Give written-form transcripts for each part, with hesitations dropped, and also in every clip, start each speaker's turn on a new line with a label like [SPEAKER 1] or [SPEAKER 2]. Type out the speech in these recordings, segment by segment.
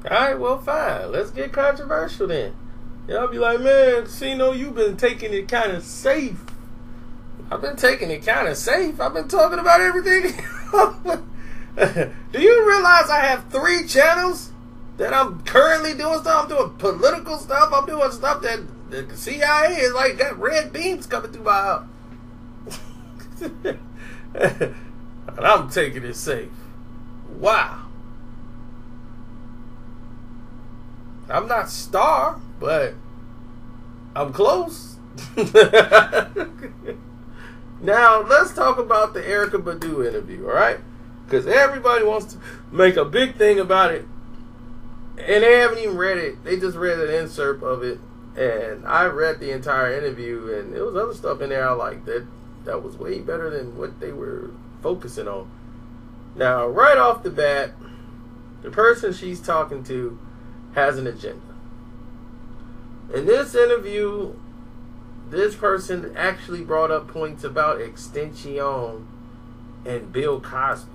[SPEAKER 1] Alright, well, fine. Let's get controversial then. Y'all be like, man, Cino, you've been taking it kind of safe. I've been taking it kind of safe. I've been talking about everything. Do you realize I have 3 channels that I'm currently doing stuff? I'm doing political stuff. I'm doing stuff that the CIA is like, got red beams coming through my house. And I'm taking it safe. Wow. I'm not star, but I'm close. Now, let's talk about the Erykah Badu interview, all right? Because everybody wants to make a big thing about it, and they haven't even read it. They just read an excerpt of it, and I read the entire interview, and there was other stuff in there I liked that was way better than what they were focusing on. Now, right off the bat, the person she's talking to has an agenda. In this interview, this person actually brought up points about Extension and Bill Cosby.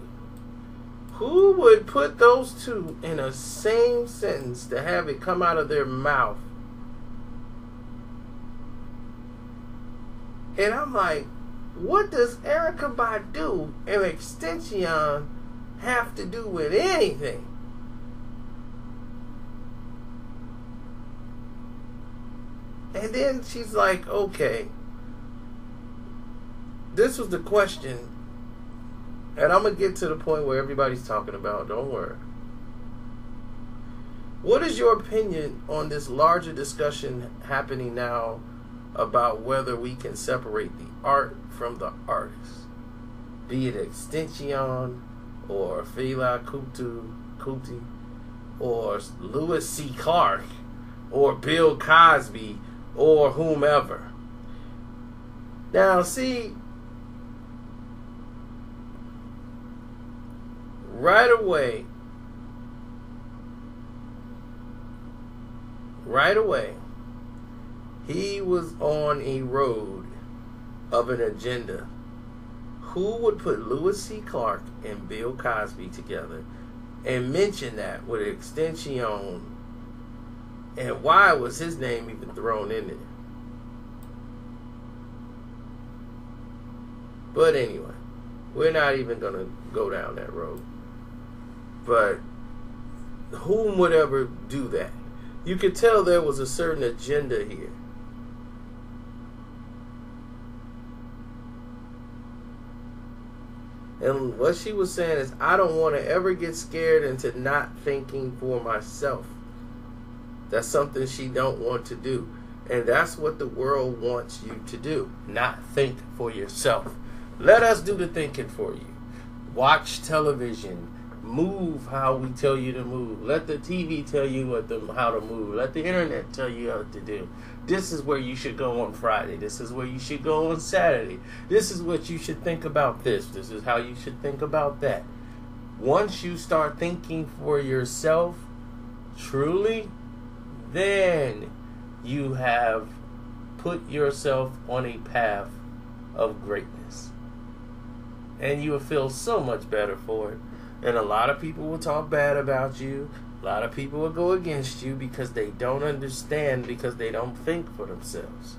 [SPEAKER 1] Who would put those two in a same sentence to have it come out of their mouth? And I'm like, what does Erykah Badu and Extension have to do with anything? And then she's like, okay, this was the question, and I'm going to get to the point where everybody's talking about, don't worry. What is your opinion on this larger discussion happening now about whether we can separate the art from the artist? Be it Extension or Fela Kuti or Lewis C. Clark or Bill Cosby or whomever. Now, see, right away, he was on a road of an agenda. Who would put Lewis C. Clark and Bill Cosby together and mention that with Extension? And why was his name even thrown in there? But anyway, we're not even going to go down that road. But whom would ever do that? You could tell there was a certain agenda here. And what she was saying is, I don't want to ever get scared into not thinking for myself. That's something she don't want to do. And that's what the world wants you to do. Not think for yourself. Let us do the thinking for you. Watch television. Move how we tell you to move. Let the TV tell you how to move. Let the internet tell you what to do. This is where you should go on Friday. This is where you should go on Saturday. This is what you should think about this. This is how you should think about that. Once you start thinking for yourself, truly, then you have put yourself on a path of greatness. And you will feel so much better for it. And a lot of people will talk bad about you. A lot of people will go against you because they don't understand, because they don't think for themselves.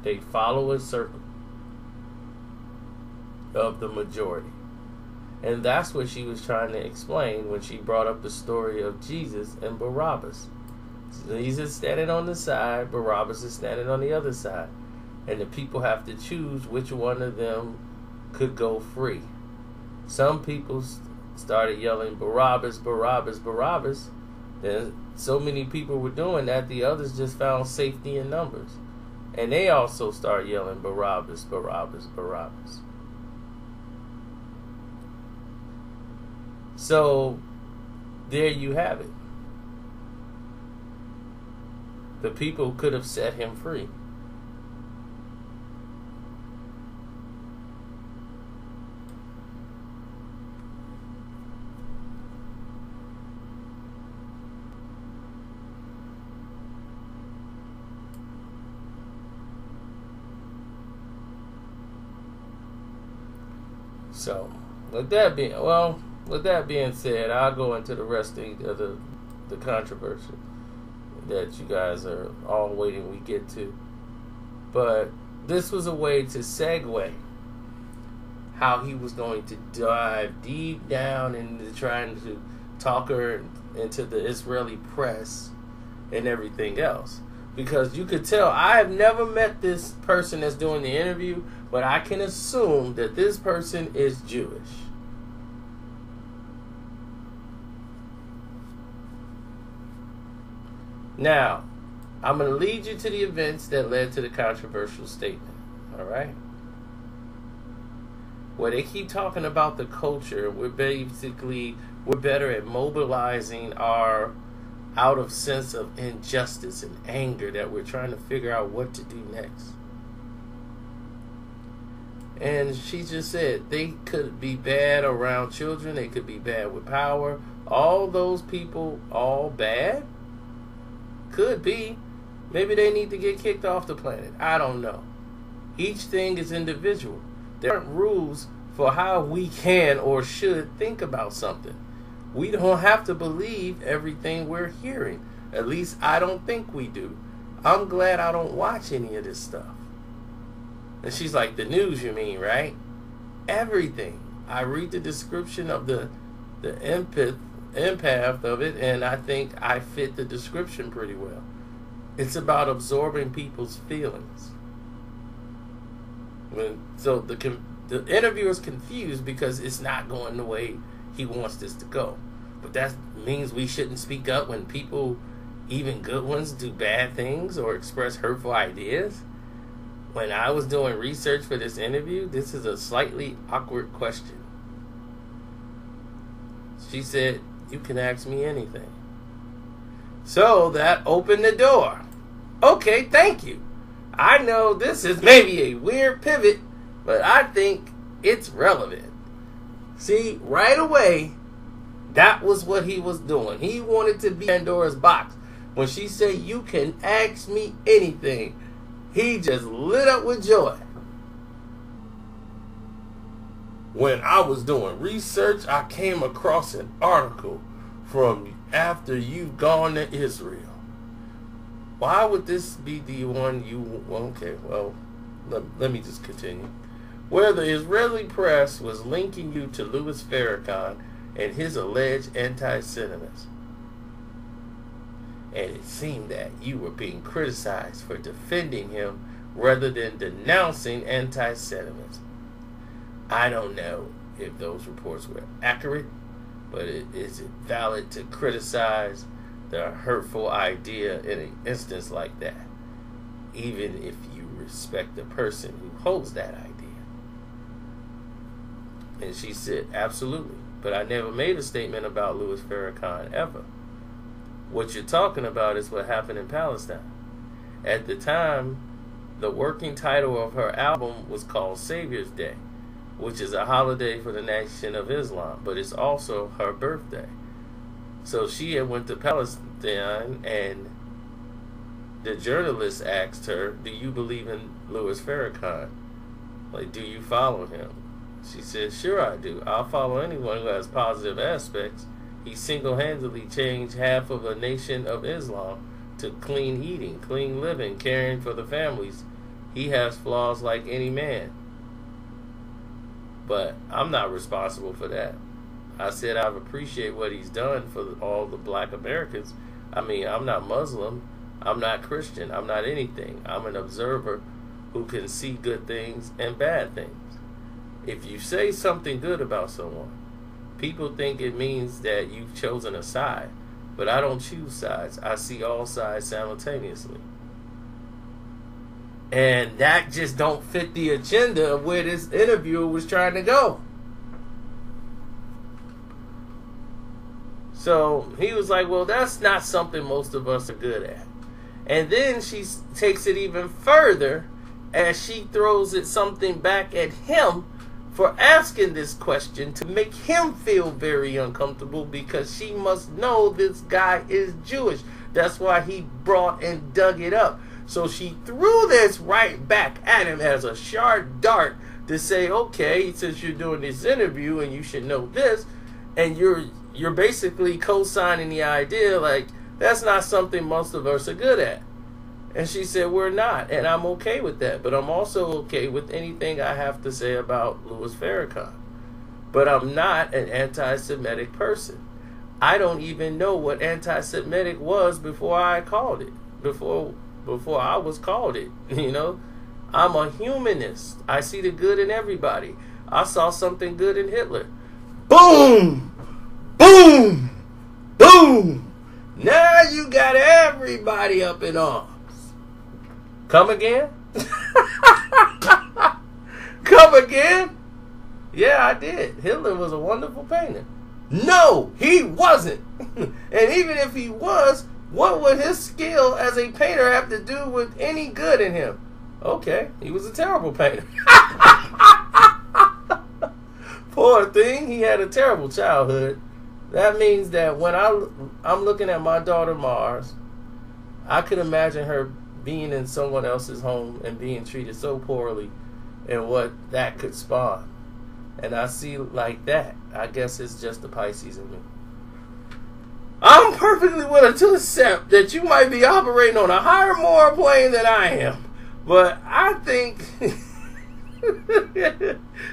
[SPEAKER 1] They follow a circle of the majority. And that's what she was trying to explain when she brought up the story of Jesus and Barabbas. Jesus is standing on the side, Barabbas is standing on the other side. And the people have to choose which one of them could go free. Some people started yelling, Barabbas, Barabbas, Barabbas. Then so many people were doing that, the others just found safety in numbers. And they also started yelling, Barabbas, Barabbas, Barabbas. So, there you have it. The people could have set him free. So, with that being, well, with that being said, I'll go into the rest of the controversy that you guys are all waiting we get to. But this was a way to segue how he was going to dive deep down into trying to talk her into the Israeli press and everything else. Because you could tell, I have never met this person that's doing the interview, but I can assume that this person is Jewish. Now, I'm going to lead you to the events that led to the controversial statement. All right? Where they keep talking about the culture, we're better at mobilizing our out of sense of injustice and anger that we're trying to figure out what to do next. And she just said they could be bad around children, they could be bad with power. All those people, all bad? Could be. Maybe they need to get kicked off the planet. I don't know. Each thing is individual. There aren't rules for how we can or should think about something. We don't have to believe everything we're hearing. At least I don't think we do. I'm glad I don't watch any of this stuff. And she's like, the news you mean, right? Everything. I read the description of the empath of it, and I think I fit the description pretty well. It's about absorbing people's feelings. So the interviewer's confused because it's not going the way he wants this to go. But that means we shouldn't speak up when people, even good ones, do bad things or express hurtful ideas. When I was doing research for this interview, this is a slightly awkward question. She said, you can ask me anything. So that opened the door. Okay, thank you. I know this is maybe a weird pivot, but I think it's relevant. See, right away, that was what he was doing. He wanted to be Pandora's box. When she said, you can ask me anything, he just lit up with joy. When I was doing research, I came across an article from after you've gone to Israel. Why would this be the one you... Okay, well, let me just continue. Where the Israeli press was linking you to Louis Farrakhan and his alleged anti-Semitism. And it seemed that you were being criticized for defending him rather than denouncing anti-Semitism. I don't know if those reports were accurate, but is it valid to criticize the hurtful idea in an instance like that, even if you respect the person who holds that idea? And she said, absolutely, but I never made a statement about Louis Farrakhan ever. What you're talking about is what happened in Palestine. At the time, the working title of her album was called Savior's Day, which is a holiday for the Nation of Islam, but it's also her birthday. So she had went to Palestine, and the journalist asked her, do you believe in Louis Farrakhan? Like, do you follow him? She said, sure I do. I'll follow anyone who has positive aspects. He single-handedly changed half of a nation of Islam to clean eating, clean living, caring for the families. He has flaws like any man. But I'm not responsible for that. I said I appreciate what he's done for all the black Americans. I mean, I'm not Muslim. I'm not Christian. I'm not anything. I'm an observer who can see good things and bad things. If you say something good about someone, people think it means that you've chosen a side. But I don't choose sides. I see all sides simultaneously. And that just don't fit the agenda of where this interviewer was trying to go. So he was like, well, that's not something most of us are good at. And then she takes it even further as she throws it something back at him for asking this question to make him feel very uncomfortable, because she must know this guy is Jewish. That's why he brought and dug it up. So she threw this right back at him as a sharp dart to say, okay, since you're doing this interview and you should know this, And you're basically co-signing the idea like that's not something most of us are good at. And she said, we're not. And I'm okay with that. But I'm also okay with anything I have to say about Louis Farrakhan. But I'm not an anti-Semitic person. I don't even know what anti-Semitic was before I called it. Before I was called it. You know? I'm a humanist. I see the good in everybody. I saw something good in Hitler. Boom! Boom! Boom! Now you got everybody up in arms. Come again? Come again? Yeah, I did. Hitler was a wonderful painter. No, he wasn't. And even if he was, what would his skill as a painter have to do with any good in him? Okay, he was a terrible painter. Poor thing, he had a terrible childhood. That means that when I'm looking at my daughter Mars, I could imagine her being in someone else's home and being treated so poorly and what that could spawn. And I see like that. I guess it's just the Pisces in me. I'm perfectly willing to accept that you might be operating on a higher moral plane than I am. But I think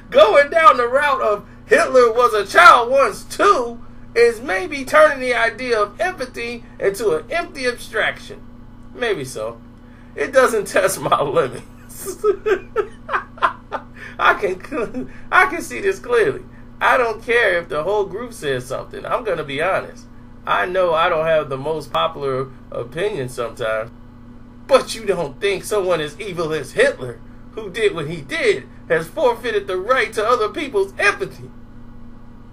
[SPEAKER 1] going down the route of Hitler was a child once too is maybe turning the idea of empathy into an empty abstraction. Maybe so. It doesn't test my limits. I can see this clearly. I don't care if the whole group says something. I'm going to be honest. I know I don't have the most popular opinion sometimes. But you don't think someone as evil as Hitler, who did what he did, has forfeited the right to other people's empathy?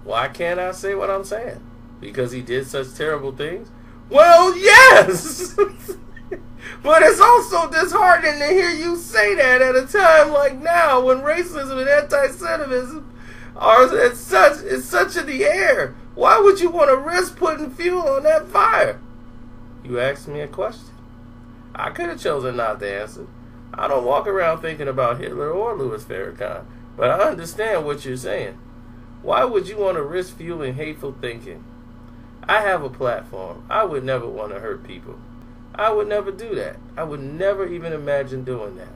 [SPEAKER 1] Why can't I say what I'm saying? Because he did such terrible things? Well, yes! But it's also disheartening to hear you say that at a time like now when racism and anti-Semitism are such in the air. Why would you want to risk putting fuel on that fire? You asked me a question. I could have chosen not to answer. I don't walk around thinking about Hitler or Louis Farrakhan, but I understand what you're saying. Why would you want to risk fueling hateful thinking? I have a platform. I would never want to hurt people. I would never do that. I would never even imagine doing that.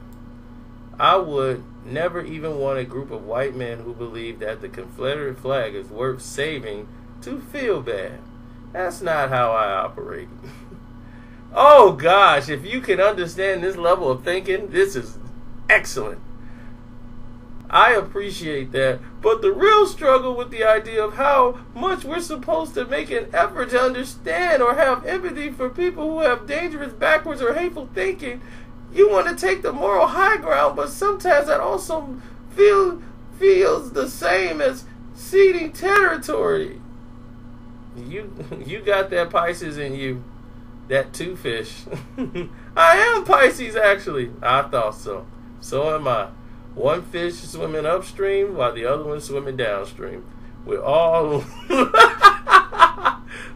[SPEAKER 1] I would never even want a group of white men who believe that the Confederate flag is worth saving to feel bad. That's not how I operate. Oh gosh, if you can understand this level of thinking, this is excellent. I appreciate that. But the real struggle with the idea of how much we're supposed to make an effort to understand or have empathy for people who have dangerous, backwards, or hateful thinking, you want to take the moral high ground, but sometimes that also feels the same as ceding territory. You got that Pisces in you. That two fish. I am Pisces, actually. I thought so. So am I. One fish swimming upstream while the other one swimming downstream. We're all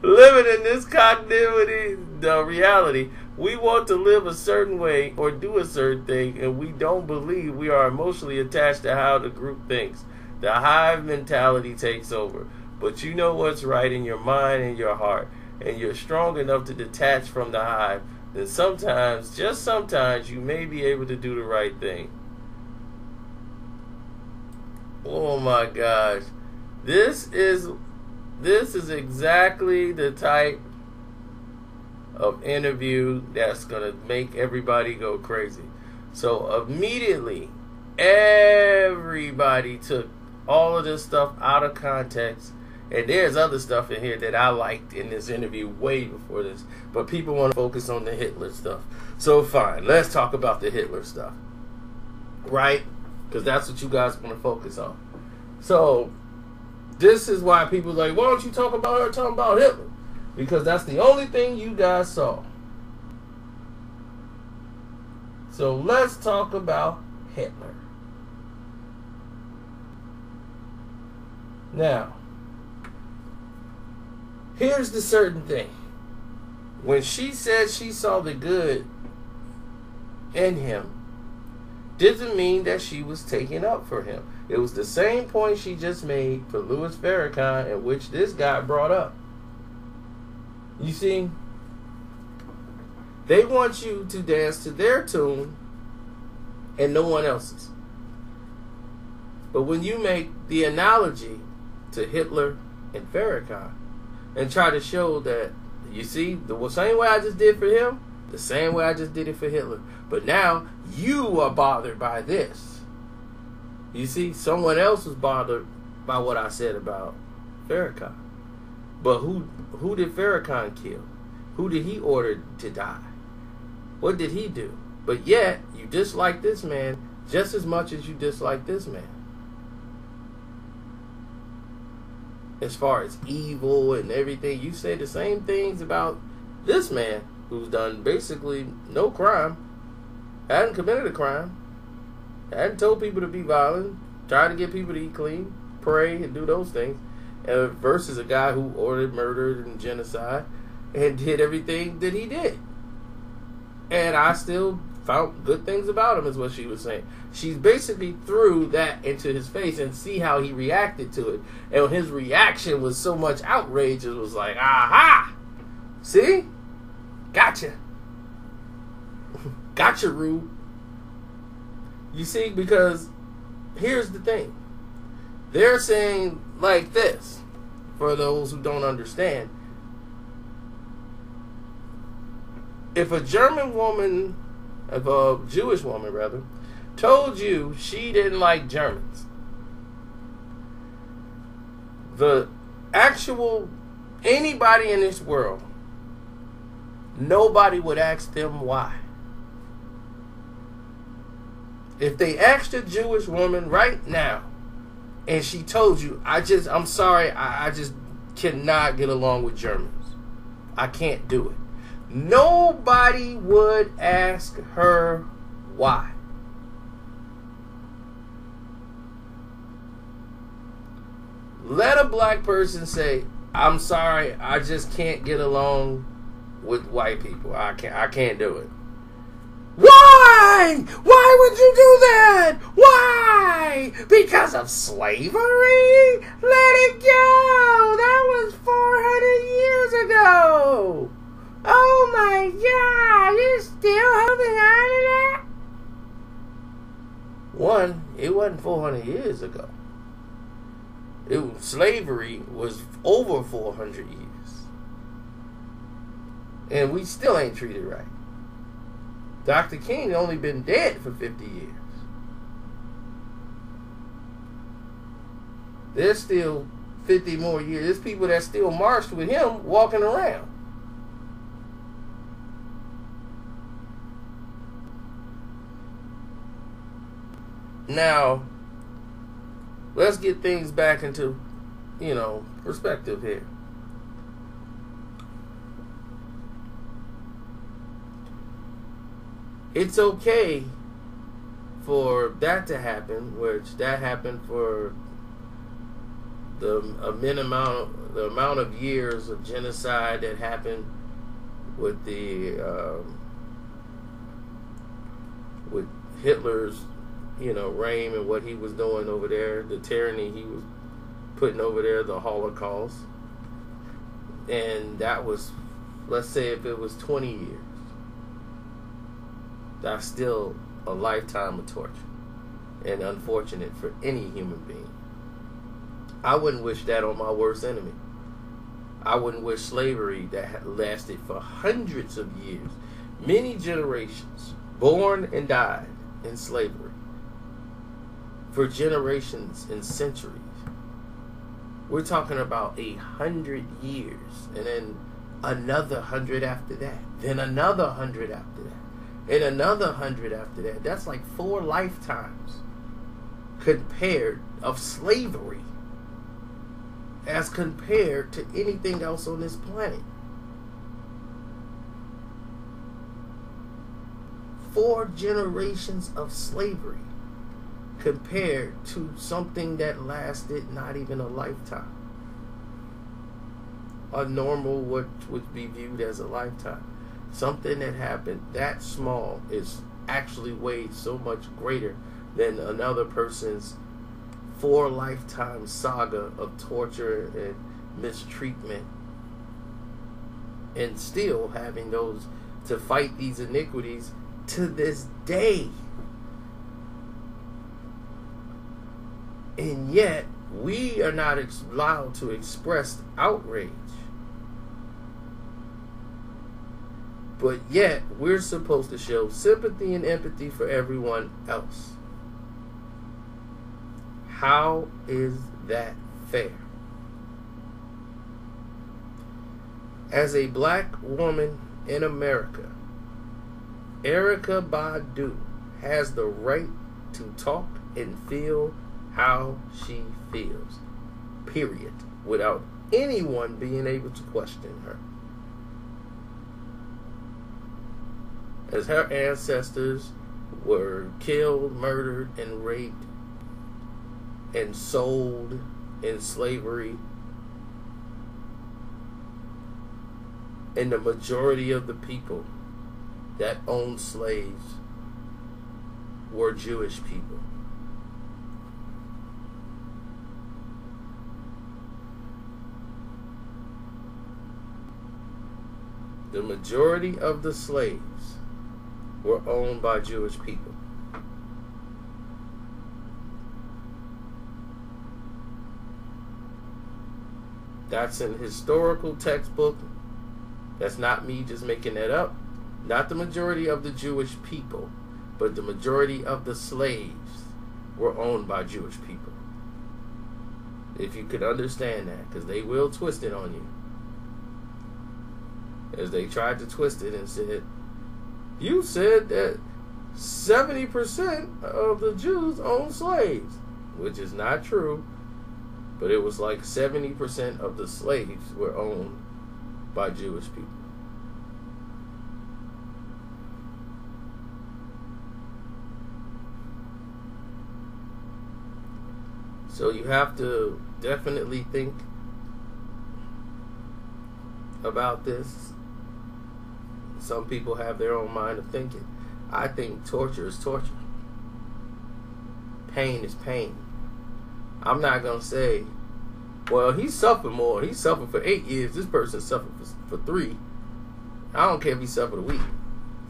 [SPEAKER 1] living in this continuity, the reality. We want to live a certain way or do a certain thing, and we don't believe we are emotionally attached to how the group thinks. The hive mentality takes over. But you know what's right in your mind and your heart, and you're strong enough to detach from the hive, then sometimes, just sometimes, you may be able to do the right thing. Oh my gosh. This is exactly the type of interview that's going to make everybody go crazy. So immediately, everybody took all of this stuff out of context. And there's other stuff in here that I liked in this interview way before this. But people want to focus on the Hitler stuff. So fine, let's talk about the Hitler stuff. Right? Because that's what you guys want to focus on. So, this is why people are like, why don't you talk about her talking about Hitler? Because that's the only thing you guys saw. So, let's talk about Hitler. Now, here's the certain thing. When she said she saw the good in him, doesn't mean that she was taking up for him. It was the same point she just made for Louis Farrakhan, in which this guy brought up. You see, they want you to dance to their tune and no one else's. But when you make the analogy to Hitler and Farrakhan and try to show that, you see, the same way I just did for him, the same way I just did it for Hitler. But now you are bothered by this. You see, someone else was bothered by what I said about Farrakhan. But who did Farrakhan kill? Who did he order to die? What did he do? But yet, you dislike this man just as much as you dislike this man. As far as evil and everything, you say the same things about this man who's done basically no crime, hadn't committed a crime, hadn't told people to be violent, tried to get people to eat clean, pray, and do those things, versus a guy who ordered murder and genocide and did everything that he did. And I still found good things about him, is what she was saying. She basically threw that into his face and see how he reacted to it. And his reaction was so much outrage, it was like, aha! See? Gotcha. Gotcha, Rube. You see, because here's the thing. They're saying like this, for those who don't understand. If a German woman, if a Jewish woman rather, told you she didn't like Germans, the actual anybody in this world, nobody would ask them why. If they asked a Jewish woman right now and she told you, I'm sorry, I just cannot get along with Germans, I can't do it, nobody would ask her why. Let a black person say, I'm sorry, I just can't get along with white people. I can't do it. Why? Why would you do that? Why? Because of slavery? Let it go. That was 400 years ago. Oh my God, you're still holding on to that? One, it wasn't 400 years ago. Slavery was over 400 years. And we still ain't treated right. Dr. King only been dead for 50 years. There's still 50 more years. There's people that still marched with him walking around. Now, let's get things back into, perspective here. It's okay for that to happen, which that happened for the amount of years of genocide that happened with with Hitler's reign and what he was doing over there, the tyranny he was putting over there, the Holocaust. And that was, let's say if it was 20 years, that's still a lifetime of torture and unfortunate for any human being. I wouldn't wish that on my worst enemy. I wouldn't wish slavery that had lasted for hundreds of years, many generations, born and died in slavery for generations and centuries. We're talking about 100 years, and then another 100 after that, then another 100 after that, and another 100 after that. That's like 4 lifetimes compared of slavery as compared to anything else on this planet. 4 generations of slavery compared to something that lasted not even a lifetime. A normal, what would be viewed as a lifetime. Something that happened that small is actually weighed so much greater than another person's 4 lifetime saga of torture and mistreatment, and still having those to fight these iniquities to this day. And yet, we are not allowed to express outrage. But yet, we're supposed to show sympathy and empathy for everyone else. How is that fair? As a black woman in America, Erykah Badu has the right to talk and feel how she feels, period, without anyone being able to question her. As her ancestors were killed, murdered, and raped, and sold in slavery, and the majority of the people that owned slaves were Jewish people. The majority of the slaves were owned by Jewish people. That's an historical textbook. That's not me just making that up. Not the majority of the Jewish people, but the majority of the slaves were owned by Jewish people. If you could understand that, because they will twist it on you. As they tried to twist it and said, you said that 70% of the Jews owned slaves, which is not true, but it was like 70% of the slaves were owned by Jewish people. So you have to definitely think about this. Some people have their own mind of thinking. I think torture is torture. Pain is pain. I'm not going to say, well, he suffered more. He suffered for 8 years. This person suffered for 3. I don't care if he suffered a week.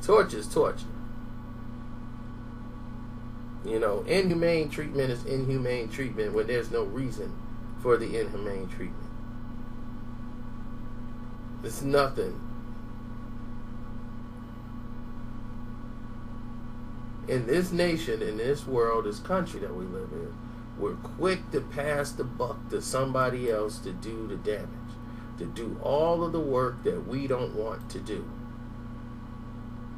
[SPEAKER 1] Torture is torture. You know, inhumane treatment is inhumane treatment when there's no reason for the inhumane treatment. It's nothing. In this nation, in this world, this country that we live in, we're quick to pass the buck to somebody else to do the damage, to do all of the work that we don't want to do.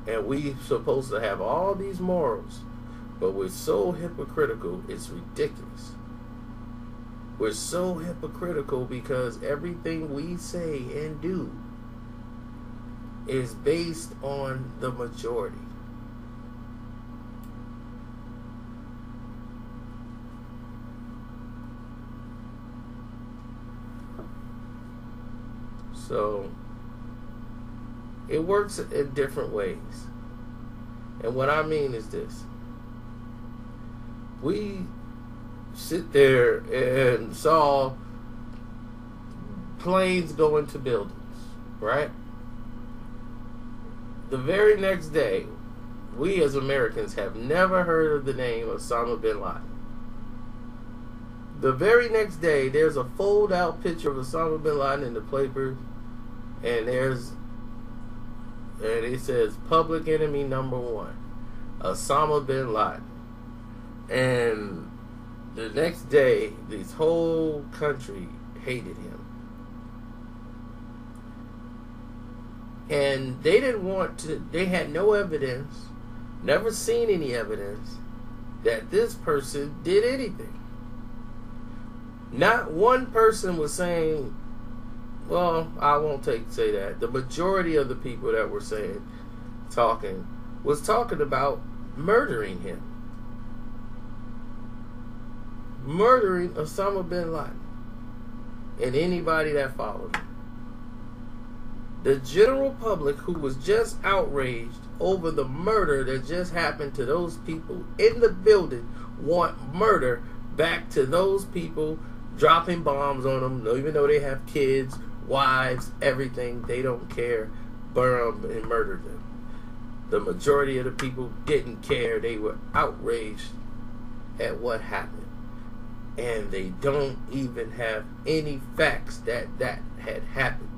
[SPEAKER 1] And we're supposed to have all these morals, but we're so hypocritical, it's ridiculous. We're so hypocritical because everything we say and do is based on the majority. So it works in different ways. And what I mean is this. We sit there and saw planes go into buildings, right? The very next day, we as Americans have never heard of the name Osama bin Laden. The very next day, there's a fold-out picture of Osama bin Laden in the paper, and it says public enemy number 1, Osama bin Laden. And the next day, this whole country hated him. And they didn't want to, they had no evidence, never seen any evidence that this person did anything. Not one person was saying, well, I won't say that. The majority of the people that were talking about murdering him. Murdering Osama bin Laden and anybody that followed him. The general public, who was just outraged over the murder that just happened to those people in the building, want murder back to those people dropping bombs on them, even though they have kids, wives, everything. They don't care. Burn them and murder them. The majority of the people didn't care. They were outraged at what happened. And they don't even have any facts that that had happened,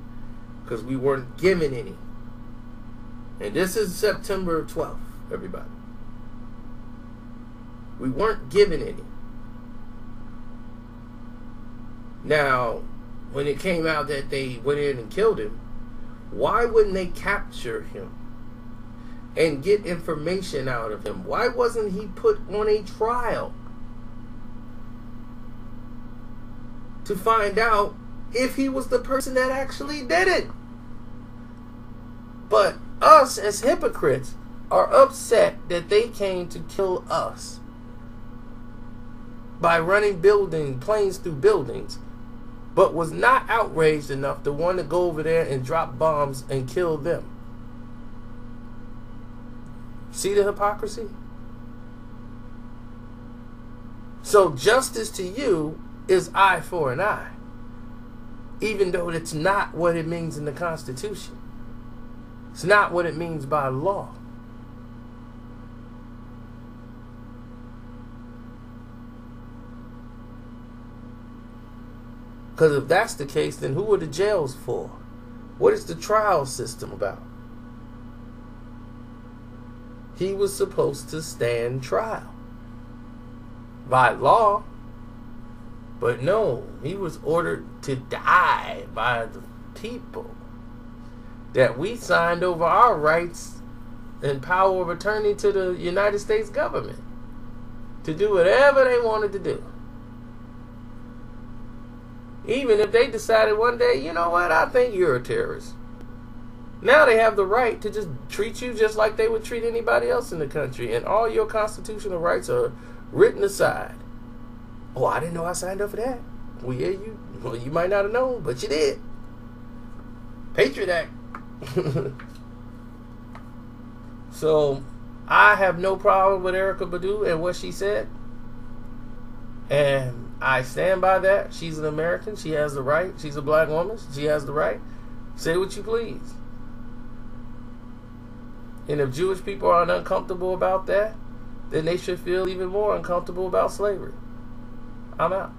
[SPEAKER 1] because we weren't given any. And this is September 12th, everybody. We weren't given any. Now, when it came out that they went in and killed him, why wouldn't they capture him and get information out of him? Why wasn't he put on a trial to find out if he was the person that actually did it? But us as hypocrites are upset that they came to kill us by running planes through buildings, but was not outraged enough to want to go over there and drop bombs and kill them. See the hypocrisy? So justice to you is eye for an eye, even though it's not what it means in the Constitution. It's not what it means by law. Because if that's the case, then who are the jails for? What is the trial system about? He was supposed to stand trial by law, but no, he was ordered to die by the people that we signed over our rights and power of attorney to the United States government to do whatever they wanted to do. Even if they decided one day, you know what, I think you're a terrorist. Now they have the right to just treat you just like they would treat anybody else in the country. And all your constitutional rights are written aside. Oh, I didn't know I signed up for that. Well, yeah, you might not have known, but you did. Patriot Act. So, I have no problem with Erykah Badu and what she said. And I stand by that. She's an American. She has the right. She's a black woman. She has the right. Say what you please. And if Jewish people are uncomfortable about that, then they should feel even more uncomfortable about slavery. I'm out.